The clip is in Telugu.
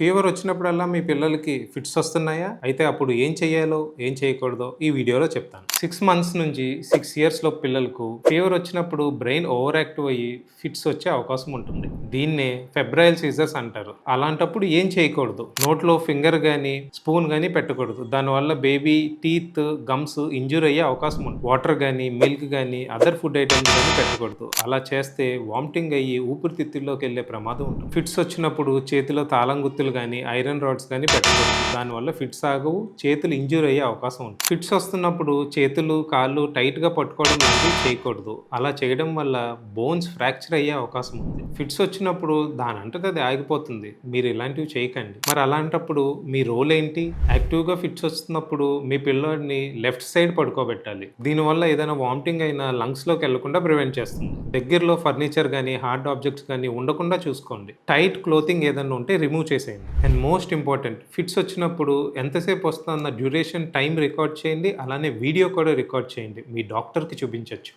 ఫీవర్ వచ్చినప్పుడల్లా మీ పిల్లలకి ఫిట్స్ వస్తున్నాయా? అయితే అప్పుడు ఏం చేయాలో, ఏం చేయకూడదో ఈ వీడియోలో చెప్తాను. 6 మంత్స్ నుంచి 6 ఇయర్స్ లోపు పిల్లలకు ఫీవర్ వచ్చినప్పుడు బ్రెయిన్ ఓవర్ యాక్టివ్ అయ్యి ఫిట్స్ వచ్చే అవకాశం ఉంటుంది. దీన్నే ఫెబ్రైల్ సీజర్స్ అంటారు. అలాంటప్పుడు ఏం చేయకూడదు. నోట్లో ఫింగర్ గానీ, స్పూన్ గానీ పెట్టకూడదు. దానివల్ల బేబీ టీత్, గమ్స్ ఇంజ్యూర్ అయ్యే అవకాశం ఉంది. వాటర్ గానీ, మిల్క్ గానీ, అదర్ ఫుడ్ ఐటమ్స్ గానీ పెట్టకూడదు. అలా చేస్తే వామిటింగ్ అయ్యి ఊపిరితిత్తుల్లోకి వెళ్ళే ప్రమాదం ఉంటుంది. ఫిట్స్ వచ్చినప్పుడు చేతిలో తాళం గుత్తులు కానీ ఐరన్ రాడ్స్ కానీ పెట్టకూడదు. దానివల్ల ఫిట్స్ ఆగవు, చేతులు ఇంజ్యూర్ అయ్యే అవకాశం ఉంది. ఫిట్స్ వస్తున్నప్పుడు చేతులు కాళ్ళు టైట్గా పట్టుకోవడం లాంటివి చేయకూడదు. అలా చేయడం వల్ల బోన్స్ ఫ్రాక్చర్ అయ్యే అవకాశం ఉంది. ఫిట్స్ వచ్చినప్పుడు దానంతట అది ఆగిపోతుంది. మీరు ఇలాంటివి చేయకండి. మరి అలాంటప్పుడు మీ రోల్ ఏంటి? యాక్టివ్గా ఫిట్స్ వస్తున్నప్పుడు మీ పిల్లోడిని లెఫ్ట్ సైడ్ పడుకోబెట్టాలి. దీనివల్ల ఏదైనా వామిటింగ్ అయినా లంగ్స్లోకి వెళ్లకుండా ప్రివెంట్ చేస్తుంది. దగ్గరలో ఫర్నిచర్ కానీ హార్డ్ ఆబ్జెక్ట్స్ కానీ ఉండకుండా చూసుకోండి. టైట్ క్లోతింగ్ ఏదైనా ఉంటే రిమూవ్ చేసేయండి. అండ్ మోస్ట్ ఇంపార్టెంట్, ఫిట్స్ వచ్చినప్పుడు ఎంతసేపు వస్తుందన్న డ్యూరేషన్ టైం రికార్డ్ చేయండి. అలానే వీడియో కూడా రికార్డ్ చేయండి. మీ డాక్టర్కి చూపించవచ్చు.